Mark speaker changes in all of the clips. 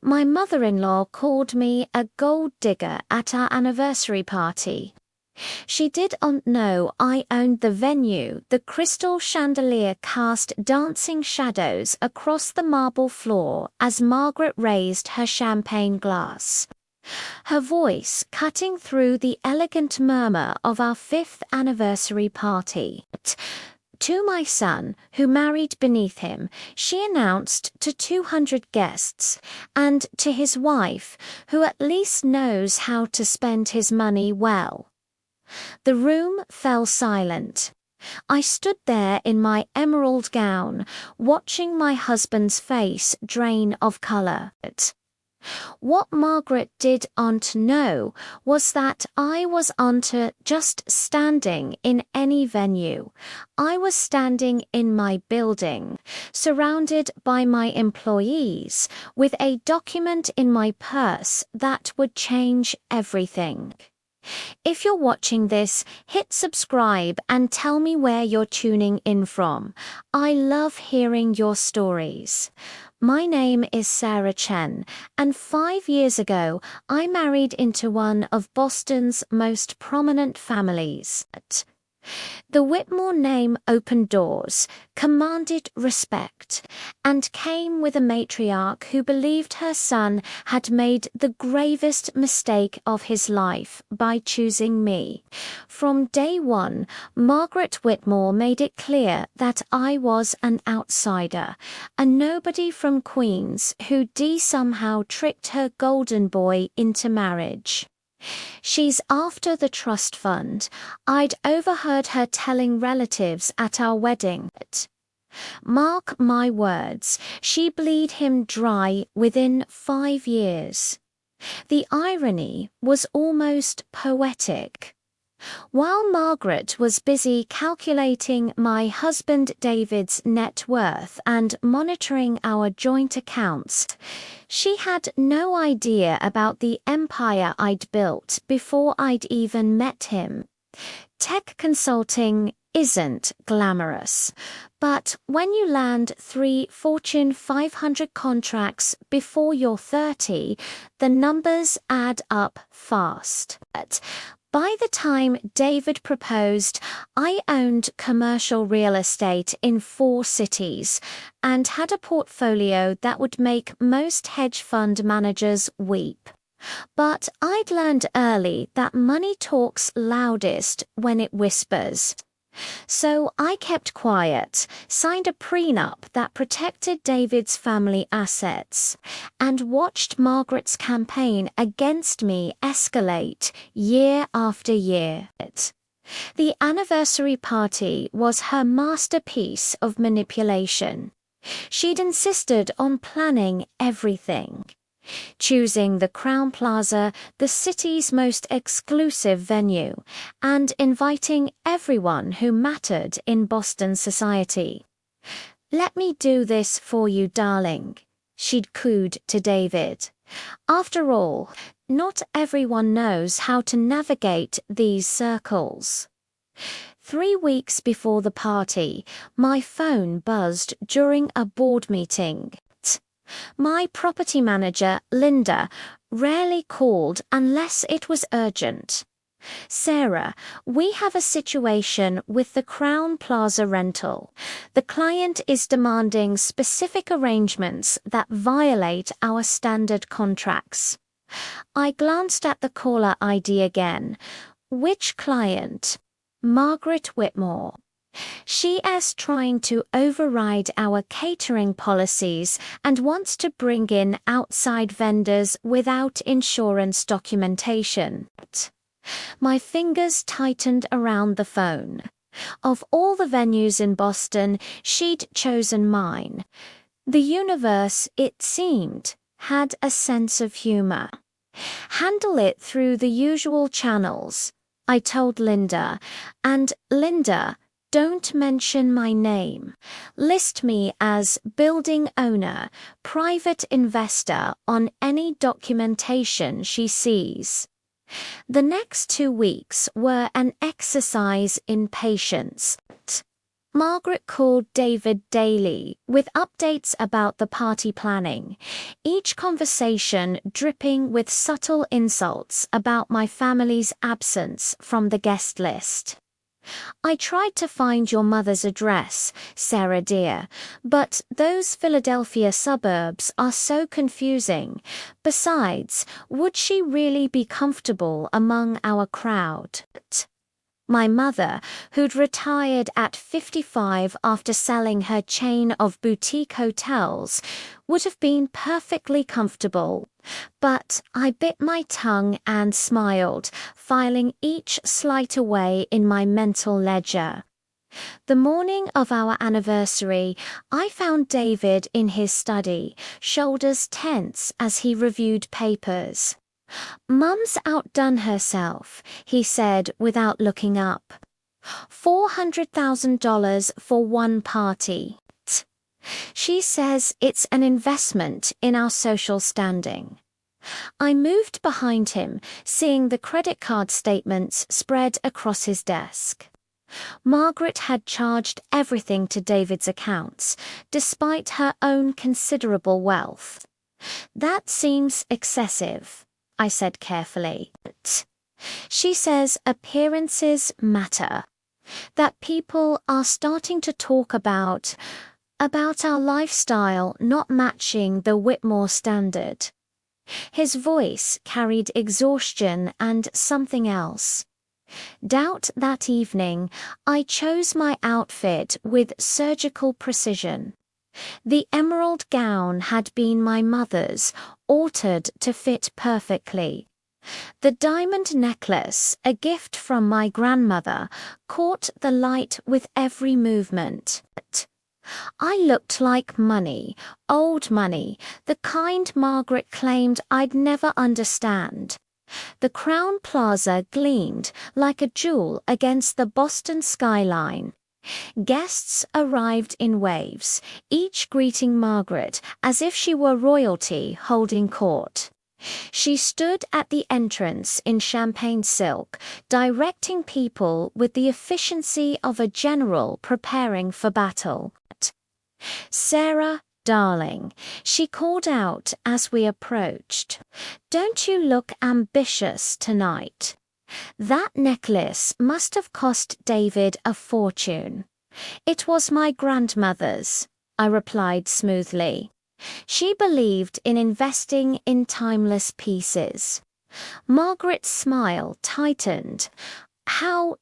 Speaker 1: My mother-in-law called me a gold digger at our anniversary party. She didn't know I owned the venue. The crystal chandelier cast dancing shadows across the marble floor as Margaret raised her champagne glass, her voice cutting through the elegant murmur of our 5th anniversary party. To my son, who married beneath him, she announced to 200 guests, and to his wife, who at least knows how to spend his money well. The room fell silent. I stood there in my emerald gown, watching my husband's face drain of colour. What Margaret didn't know was that I wasn't just standing in any venue. I was standing in my building, surrounded by my employees, with a document in my purse that would change everything. If you're watching this, hit subscribe and tell me where you're tuning in from. I love hearing your stories. My name is Sarah Chen, and 5 years ago, I married into one of Boston's most prominent families. The Whitmore name opened doors, commanded respect, and came with a matriarch who believed her son had made the gravest mistake of his life by choosing me. From day one, Margaret Whitmore made it clear that I was an outsider, a nobody from Queens who somehow tricked her golden boy into marriage. She's after the trust fund. I'd overheard her telling relatives at our wedding. Mark my words, she bleed him dry within 5 years. The irony was almost poetic. While Margaret was busy calculating my husband David's net worth and monitoring our joint accounts, she had no idea about the empire I'd built before I'd even met him. Tech consulting isn't glamorous, but when you land 3 Fortune 500 contracts before you're 30, the numbers add up fast. By the time David proposed, I owned commercial real estate in 4 cities and had a portfolio that would make most hedge fund managers weep. But I'd learned early that money talks loudest when it whispers. So I kept quiet, signed a prenup that protected David's family assets, and watched Margaret's campaign against me escalate year after year. The anniversary party was her masterpiece of manipulation. She'd insisted on planning everything, choosing the Crowne Plaza, the city's most exclusive venue, and inviting everyone who mattered in Boston society. "Let me do this for you, darling," she'd cooed to David. After all, not everyone knows how to navigate these circles. 3 weeks before the party, my phone buzzed during a board meeting. My property manager, Linda, rarely called unless it was urgent. "Sarah, we have a situation with the Crowne Plaza rental. The client is demanding specific arrangements that violate our standard contracts." I glanced at the caller ID again. Which client? Margaret Whitmore. She is trying to override our catering policies and wants to bring in outside vendors without insurance documentation. My fingers tightened around the phone. Of all the venues in Boston, she'd chosen mine. The universe, it seemed, had a sense of humor. "Handle it through the usual channels," I told Linda, and Linda, "Don't mention my name. List me as building owner, private investor on any documentation she sees." The next 2 weeks were an exercise in patience. Margaret called David daily with updates about the party planning, each conversation dripping with subtle insults about my family's absence from the guest list. I tried to find your mother's address, Sarah dear, but those Philadelphia suburbs are so confusing. Besides, would she really be comfortable among our crowd? My mother, who'd retired at 55 after selling her chain of boutique hotels, would have been perfectly comfortable. But I bit my tongue and smiled, filing each slight away in my mental ledger. The morning of our anniversary, I found David in his study, shoulders tense as he reviewed papers. "Mum's outdone herself," he said without looking up. $400,000 for one party. She says it's an investment in our social standing. I moved behind him, seeing the credit card statements spread across his desk. Margaret had charged everything to David's accounts, despite her own considerable wealth. "That seems excessive," I said carefully. She says appearances matter. That people are starting to talk about our lifestyle not matching the Whitmore standard. His voice carried exhaustion and something else. Doubt that evening, I chose my outfit with surgical precision. The emerald gown had been my mother's, altered to fit perfectly. The diamond necklace, a gift from my grandmother, caught the light with every movement. I looked like money, old money, the kind Margaret claimed I'd never understand. The Crown Plaza gleamed like a jewel against the Boston skyline. Guests arrived in waves, each greeting Margaret as if she were royalty holding court. She stood at the entrance in champagne silk, directing people with the efficiency of a general preparing for battle. "Sarah, darling," she called out as we approached, "don't you look ambitious tonight?" That necklace must have cost David a fortune. "It was my grandmother's," I replied smoothly. She believed in investing in timeless pieces. Margaret's smile tightened. How ...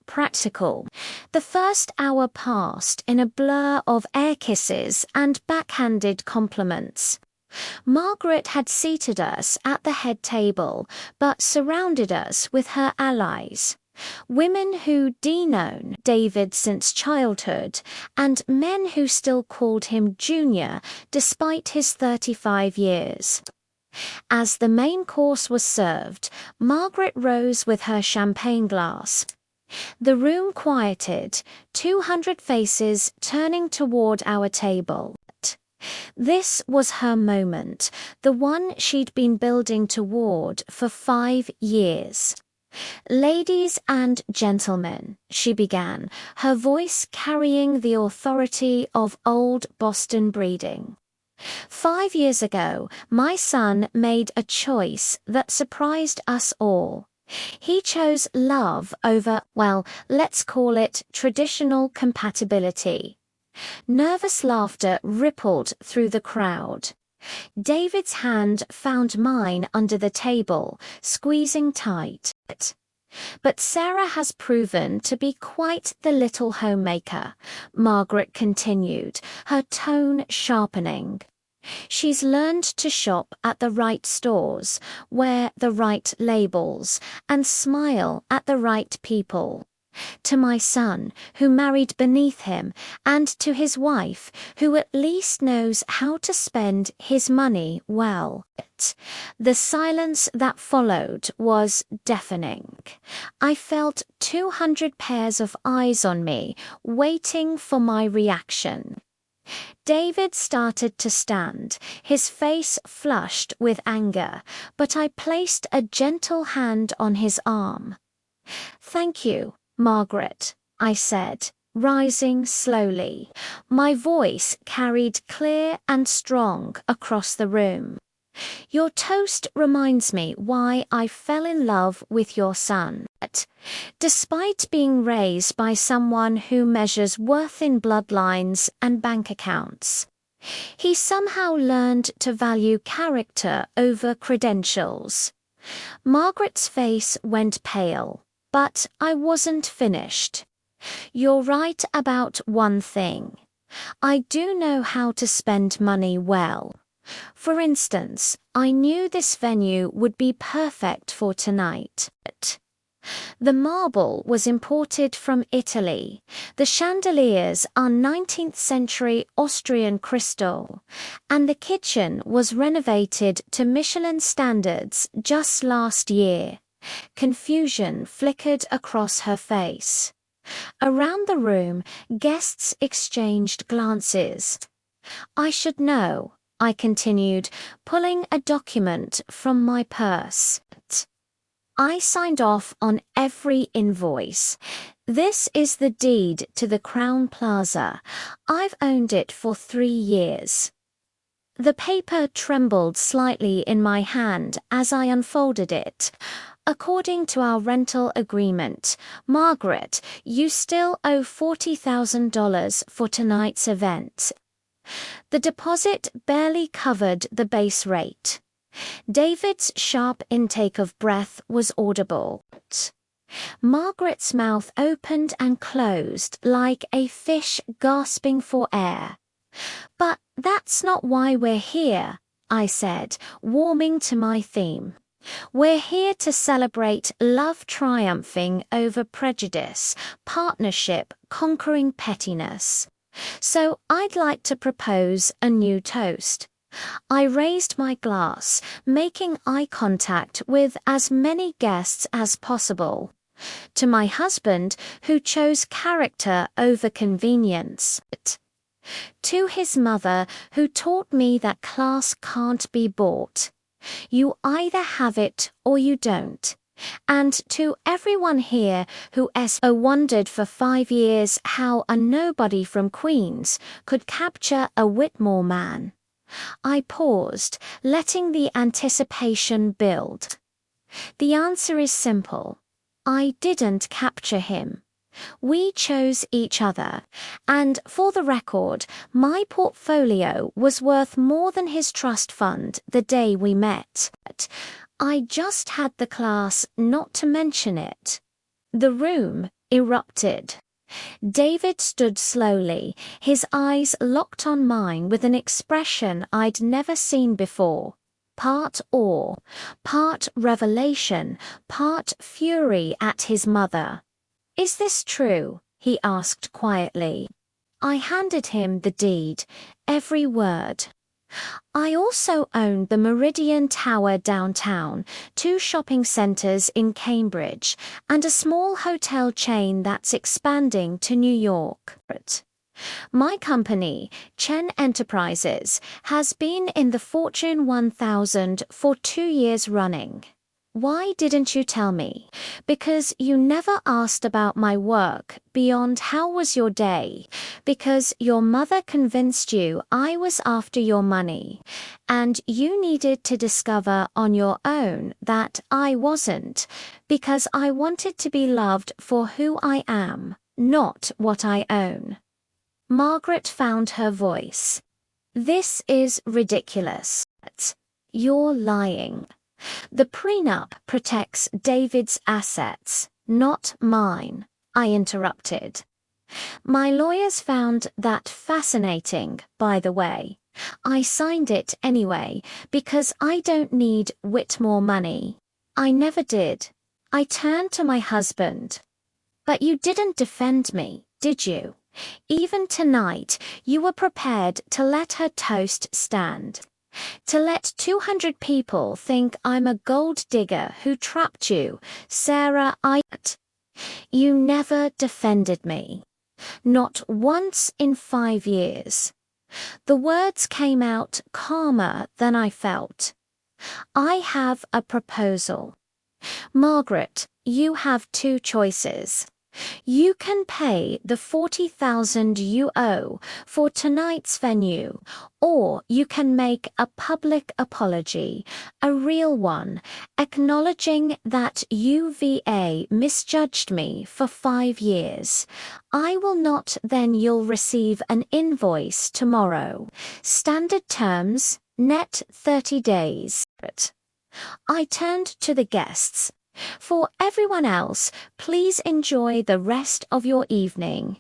Speaker 1: practical. The first hour passed in a blur of air kisses and backhanded compliments. Margaret had seated us at the head table, but surrounded us with her allies. Women who'd known David since childhood, and men who still called him Junior despite his 35 years. As the main course was served, Margaret rose with her champagne glass. The room quieted, 200 faces turning toward our table. This was her moment, the one she'd been building toward for 5 years. "Ladies and gentlemen," she began, her voice carrying the authority of old Boston breeding. "5 years ago, my son made a choice that surprised us all. He chose love over, well, let's call it traditional compatibility." Nervous laughter rippled through the crowd. David's hand found mine under the table, squeezing tight. "But Sarah has proven to be quite the little homemaker," Margaret continued, her tone sharpening. "She's learned to shop at the right stores, wear the right labels, and smile at the right people. To my son, who married beneath him, and to his wife, who at least knows how to spend his money well." The silence that followed was deafening. I felt 200 pairs of eyes on me, waiting for my reaction. David started to stand, his face flushed with anger, but I placed a gentle hand on his arm. "Thank you, Margaret," I said. rising slowly. My voice carried clear and strong across the room. Your toast reminds me why I fell in love with your son. Despite being raised by someone who measures worth in bloodlines and bank accounts, he somehow learned to value character over credentials. Margaret's face went pale, but I wasn't finished. You're right about one thing. I do know how to spend money well. For instance, I knew this venue would be perfect for tonight. The marble was imported from Italy. The chandeliers are 19th century Austrian crystal, and the kitchen was renovated to Michelin standards just last year. Confusion flickered across her face. Around the room, guests exchanged glances. I should know, I continued, pulling a document from my purse. I signed off on every invoice. This is the deed to the Crown Plaza. I've owned it for 3 years. The paper trembled slightly in my hand as I unfolded it. According to our rental agreement, Margaret, you still owe $40,000 for tonight's event. The deposit barely covered the base rate. David's sharp intake of breath was audible. Margaret's mouth opened and closed like a fish gasping for air. But that's not why we're here, I said, warming to my theme. We're here to celebrate love triumphing over prejudice, partnership conquering pettiness. So I'd like to propose a new toast. I raised my glass, making eye contact with as many guests as possible. To my husband, who chose character over convenience. To his mother, who taught me that class can't be bought. You either have it or you don't. And to everyone here who wondered for 5 years how a nobody from Queens could capture a Whitmore man. I paused, letting the anticipation build. The answer is simple. I didn't capture him. We chose each other, and for the record, my portfolio was worth more than his trust fund the day we met. I just had the class not to mention it. The room erupted. David stood slowly, his eyes locked on mine with an expression I'd never seen before. Part awe, part revelation, part fury at his mother. Is this true? He asked quietly. I handed him the deed, every word. I also own the Meridian Tower downtown, 2 shopping centers in Cambridge, and a small hotel chain that's expanding to New York. My company, Chen Enterprises, has been in the Fortune 1000 for 2 years running. Why didn't you tell me? Because you never asked about my work beyond how was your day, because your mother convinced you I was after your money, and you needed to discover on your own that I wasn't, because I wanted to be loved for who I am, not what I own. Margaret found her voice. This is ridiculous. You're lying. The prenup protects David's assets, not mine, I interrupted. My lawyers found that fascinating, by the way. I signed it anyway, because I don't need Whitmore money. I never did. I turned to my husband. But you didn't defend me, did you? Even tonight, you were prepared to let her toast stand. To let 200 people think I'm a gold digger who trapped you, Sarah. You never defended me. Not once in 5 years. The words came out calmer than I felt. I have a proposal. Margaret, you have 2 choices. You can pay the 40,000 you owe for tonight's venue, or you can make a public apology, a real one, acknowledging that UVA misjudged me for 5 years. I will not, then you'll receive an invoice tomorrow. Standard terms, net 30 days. I turned to the guests. For everyone else, please enjoy the rest of your evening.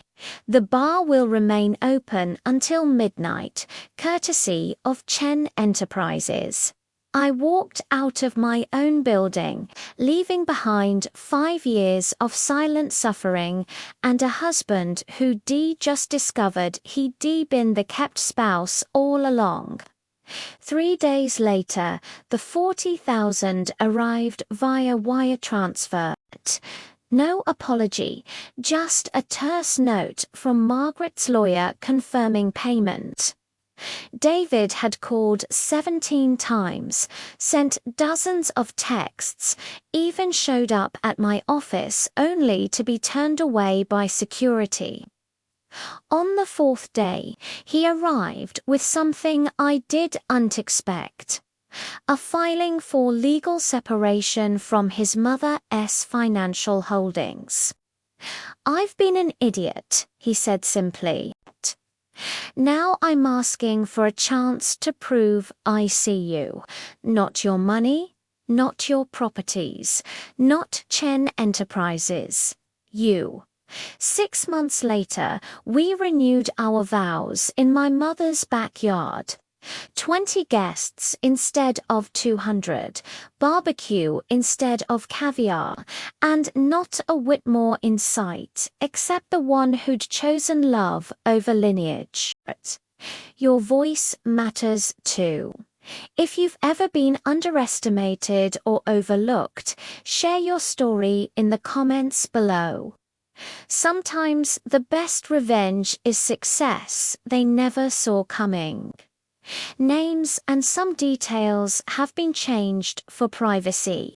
Speaker 1: The bar will remain open until midnight, courtesy of Chen Enterprises. I walked out of my own building, leaving behind 5 years of silent suffering and a husband who just discovered he'd been the kept spouse all along. 3 days later, the 40,000 arrived via wire transfer. No apology, just a terse note from Margaret's lawyer confirming payment. David had called 17 times, sent dozens of texts, even showed up at my office only to be turned away by security. On the 4th day, he arrived with something I didn't expect. A filing for legal separation from his mother's financial holdings. "I've been an idiot," he said simply. "Now I'm asking for a chance to prove I see you. Not your money, not your properties, not Chen Enterprises. You." 6 months later, we renewed our vows in my mother's backyard. 20 guests instead of 200, barbecue instead of caviar, and not a Whitmore in sight, except the one who'd chosen love over lineage. Your voice matters too. If you've ever been underestimated or overlooked, share your story in the comments below. Sometimes the best revenge is success they never saw coming. Names and some details have been changed for privacy.